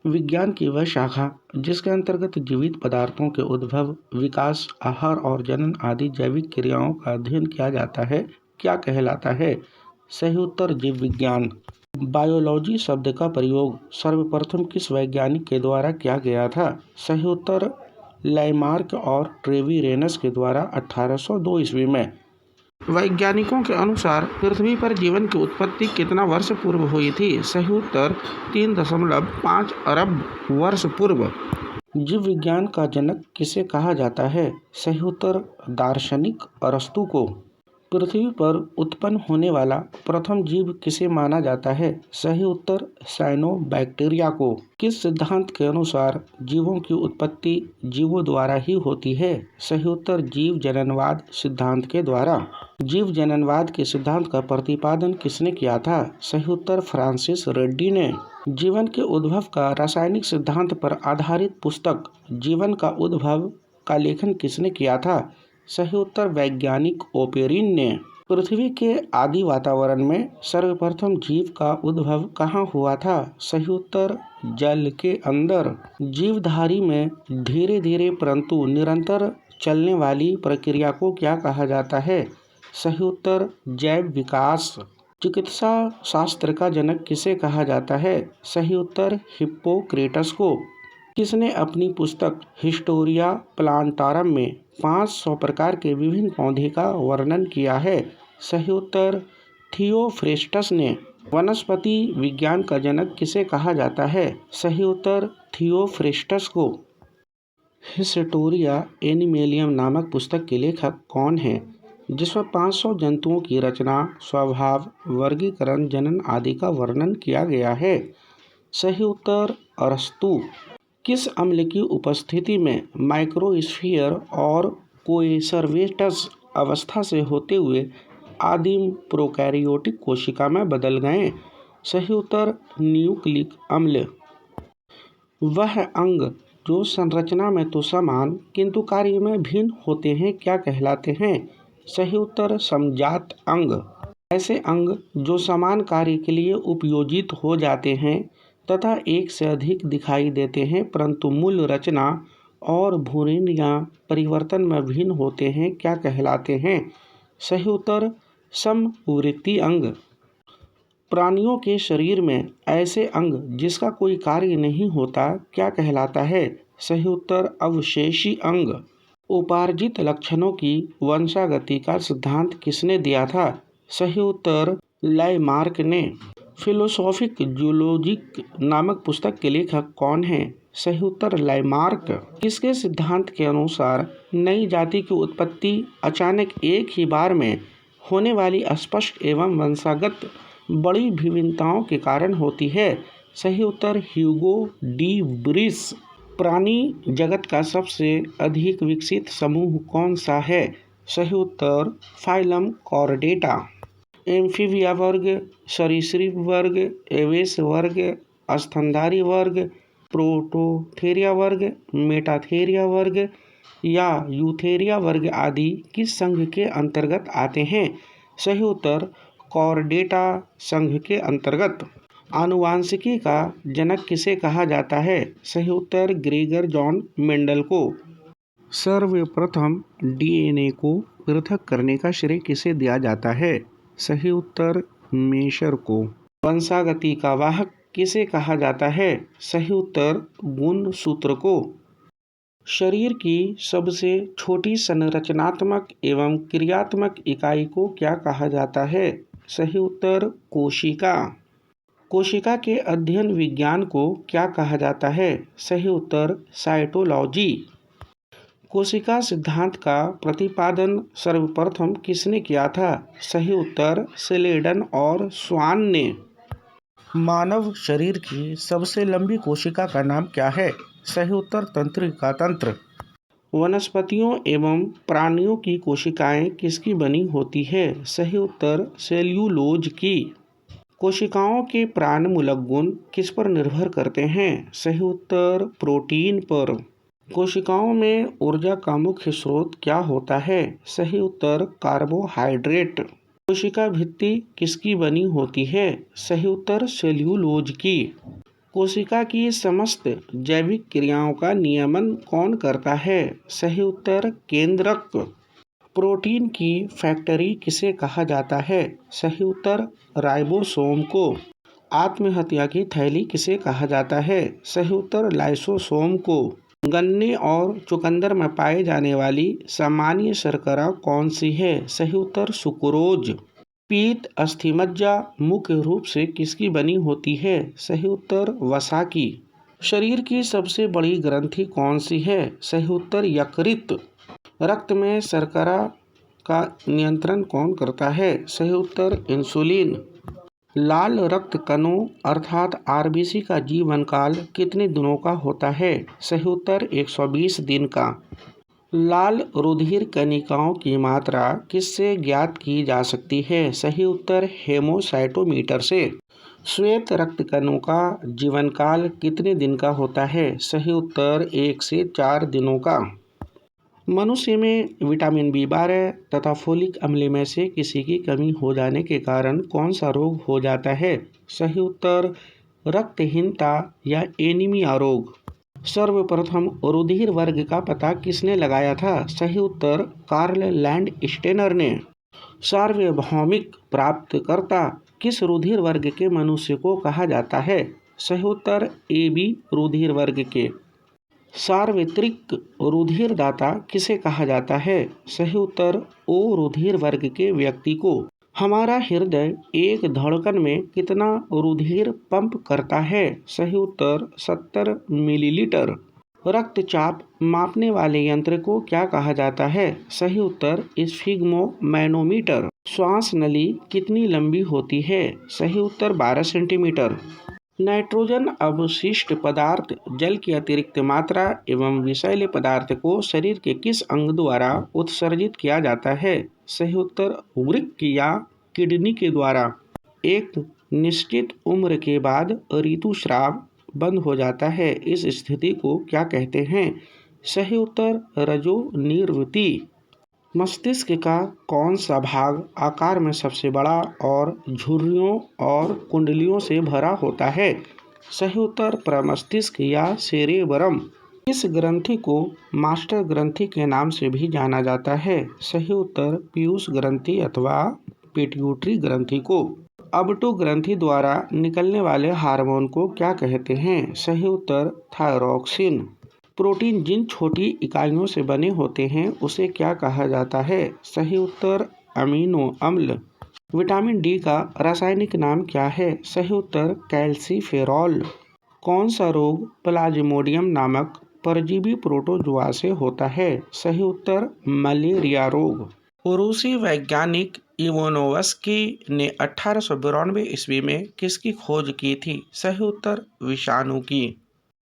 विज्ञान की वह शाखा जिसके अंतर्गत जीवित पदार्थों के उद्भव, विकास, आहार और जनन आदि जैविक क्रियाओं का अध्ययन किया जाता है, क्या कहलाता है? सही उत्तर जीव विज्ञान। बायोलॉजी शब्द का प्रयोग सर्वप्रथम किस वैज्ञानिक के द्वारा किया गया था? सही उत्तर लैमार्क और ट्रेविरेनस के द्वारा 1802 ईस्वी में। वैज्ञानिकों के अनुसार पृथ्वी पर जीवन की उत्पत्ति कितना वर्ष पूर्व हुई थी? सही उत्तर 3.5 अरब वर्ष पूर्व। जीव विज्ञान का जनक किसे कहा जाता है? सही उत्तर दार्शनिक अरस्तु को। पृथ्वी पर उत्पन्न होने वाला प्रथम जीव किसे माना जाता है? सही उत्तर साइनोबैक्टीरिया को। किस सिद्धांत के अनुसार जीवों की उत्पत्ति जीवों द्वारा ही होती है? सही उत्तर जीव जननवाद सिद्धांत के द्वारा। जीव जननवाद के सिद्धांत का प्रतिपादन किसने किया था? सही उत्तर फ्रांसिस रेड्डी ने। जीवन के उद्भव का रासायनिक सिद्धांत पर आधारित पुस्तक जीवन का उद्भव का लेखन किसने किया था? सही उत्तर वैज्ञानिक ओपेरिन ने। पृथ्वी के आदि वातावरण में सर्वप्रथम जीव का उद्भव कहाँ हुआ था? सही उत्तर जल के अंदर। जीवधारी में धीरे धीरे परंतु निरंतर चलने वाली प्रक्रिया को क्या कहा जाता है? सही उत्तर जैव विकास। चिकित्सा शास्त्र का जनक किसे कहा जाता है? सही उत्तर हिप्पोक्रेटस को। किसने अपनी पुस्तक हिस्टोरिया प्लांटारम में 500 प्रकार के विभिन्न पौधे का वर्णन किया है? सही उत्तर थियोफ्रेस्टस ने। वनस्पति विज्ञान का जनक किसे कहा जाता है? सही उत्तर थियोफ्रेस्टस को। हिस्टोरिया एनिमेलियम नामक पुस्तक के लेखक कौन है, जिसमें 500 जंतुओं की रचना, स्वभाव, वर्गीकरण, जनन आदि का वर्णन किया गया है? सही उत्तर अरस्तु। किस अम्ल की उपस्थिति में माइक्रोस्फीयर और कोएसरवेटस अवस्था से होते हुए आदिम प्रोकैरियोटिक कोशिका में बदल गए? सही उत्तर न्यूक्लिक अम्ल। वह अंग जो संरचना में तो समान किंतु कार्य में भिन्न होते हैं, क्या कहलाते हैं? सही उत्तर समजात अंग। ऐसे अंग जो समान कार्य के लिए उपयोजित हो जाते हैं तथा एक से अधिक दिखाई देते हैं परंतु मूल रचना और भूरिन या परिवर्तन में भिन्न होते हैं, क्या कहलाते हैं? सही उत्तर समवृत्ति अंग। प्राणियों के शरीर में ऐसे अंग जिसका कोई कार्य नहीं होता, क्या कहलाता है? सही उत्तर अवशेषी अंग। उपार्जित लक्षणों की वंशागति का सिद्धांत किसने दिया था? सही उत्तर लैमार्क ने। फिलोसॉफिक जूलॉजिक नामक पुस्तक के लेखक कौन हैं? सही उत्तर लैमार्क। किसके सिद्धांत के अनुसार नई जाति की उत्पत्ति अचानक एक ही बार में होने वाली स्पष्ट एवं वंशागत बड़ी विभिन्नताओं के कारण होती है? सही उत्तर ह्यूगो डी ब्रिस। प्राणी जगत का सबसे अधिक विकसित समूह कौन सा है? सही उत्तर फाइलम कॉर्डेटा। एम्फीबिया वर्ग, सरीसृप वर्ग, एवेस वर्ग, स्तनधारी वर्ग, प्रोटोथेरिया वर्ग, मेटाथेरिया वर्ग या यूथेरिया वर्ग आदि किस संघ के अंतर्गत आते हैं? सही उत्तर कॉर्डेटा संघ के अंतर्गत। आनुवांशिकी का जनक किसे कहा जाता है? सही उत्तर ग्रेगर जॉन मेंडल को। सर्वप्रथम डीएनए को पृथक करने का श्रेय किसे दिया जाता है? सही उत्तर मेशर को। वंशागति का वाहक किसे कहा जाता है? सही उत्तर गुणसूत्र को। शरीर की सबसे छोटी संरचनात्मक एवं क्रियात्मक इकाई को क्या कहा जाता है? सही उत्तर कोशिका। कोशिका के अध्ययन विज्ञान को क्या कहा जाता है? सही उत्तर साइटोलॉजी। कोशिका सिद्धांत का प्रतिपादन सर्वप्रथम किसने किया था? सही उत्तर सेलेडन और स्वान ने। मानव शरीर की सबसे लंबी कोशिका का नाम क्या है? सही उत्तर तंत्रिका तंत्र। वनस्पतियों एवं प्राणियों की कोशिकाएं किसकी बनी होती है? सही उत्तर सेल्यूलोज की। कोशिकाओं के प्राणमूलक गुण किस पर निर्भर करते हैं? सही उत्तर प्रोटीन पर। कोशिकाओं में ऊर्जा का मुख्य स्रोत क्या होता है? सही उत्तर कार्बोहाइड्रेट। कोशिका भित्ति किसकी बनी होती है? सही उत्तर सेल्यूलोज की। कोशिका की समस्त जैविक क्रियाओं का नियमन कौन करता है? सही उत्तर केंद्रक। प्रोटीन की फैक्ट्री किसे कहा जाता है? सही उत्तर राइबोसोम को। आत्महत्या की थैली किसे कहा जाता है? सही उत्तर लाइसोसोम को। गन्ने और चुकंदर में पाई जाने वाली सामान्य शर्करा कौन सी है? सही उत्तर सुक्रोज। पीत अस्थिमज्जा मुख्य रूप से किसकी बनी होती है? सही उत्तर वसा की। शरीर की सबसे बड़ी ग्रंथि कौन सी है? सही उत्तर यकृत। रक्त में शर्करा का नियंत्रण कौन करता है? सही उत्तर इंसुलिन। लाल रक्त कणों अर्थात आरबीसी का जीवन काल कितने दिनों का होता है? सही उत्तर 120 दिन का। लाल रुधिर कणिकाओं की मात्रा किससे ज्ञात की जा सकती है? सही उत्तर हेमोसाइटोमीटर से। श्वेत रक्त कणों का जीवन काल कितने दिन का होता है? सही उत्तर 1 से 4 दिनों का। मनुष्य में विटामिन बी12 तथा फोलिक अम्ल में से किसी की कमी हो जाने के कारण कौन सा रोग हो जाता है? सही उत्तर रक्तहीनता या एनीमिया रोग। सर्वप्रथम रुधिर वर्ग का पता किसने लगाया था? सही उत्तर कार्ल लैंडस्टेनर ने। सार्वभौमिक प्राप्तकर्ता किस रुधिर वर्ग के मनुष्य को कहा जाता है? सही उत्तर AB रुधिर वर्ग के। सार्वत्रिक रुधिरदाता किसे कहा जाता है? सही उत्तर O रुधिर वर्ग के व्यक्ति को। हमारा हृदय एक धड़कन में कितना रुधिर पंप करता है? सही उत्तर 70 मिलीलीटर। रक्तचाप मापने वाले यंत्र को क्या कहा जाता है? सही उत्तर स्फिग्मोमैनोमीटर। श्वास नली कितनी लंबी होती है? सही उत्तर 12 सेंटीमीटर। नाइट्रोजन अवशिष्ट पदार्थ जल की अतिरिक्त मात्रा एवं विषैले पदार्थ को शरीर के किस अंग द्वारा उत्सर्जित किया जाता है? सही उत्तर वृक्क या किडनी के द्वारा। एक निश्चित उम्र के बाद ऋतुस्राव बंद हो जाता है, इस स्थिति को क्या कहते हैं? सही उत्तर रजोनिवृत्ति। मस्तिष्क का कौन सा भाग आकार में सबसे बड़ा और झुर्रियों और कुंडलियों से भरा होता है? सही उत्तर प्रमस्तिष्क या सेरेब्रम। इस ग्रंथि को मास्टर ग्रंथि के नाम से भी जाना जाता है? सही उत्तर पीयूष ग्रंथि अथवा पिट्यूटरी ग्रंथि को। अबटू ग्रंथि द्वारा निकलने वाले हार्मोन को क्या कहते हैं? सही उत्तर थायरॉक्सिन। प्रोटीन जिन छोटी इकाइयों से बने होते हैं उसे क्या कहा जाता है? सही उत्तर अमीनो अम्ल। विटामिन डी का रासायनिक नाम क्या है? सही उत्तर कैल्सीफेरॉल। कौन सा रोग प्लाज्मोडियम नामक परजीवी प्रोटोजुआ से होता है? सही उत्तर मलेरिया रोग। रूसी वैज्ञानिक इवानोव्स्की ने 1892 ईस्वी में किसकी खोज की थी? सही उत्तर विषाणु की।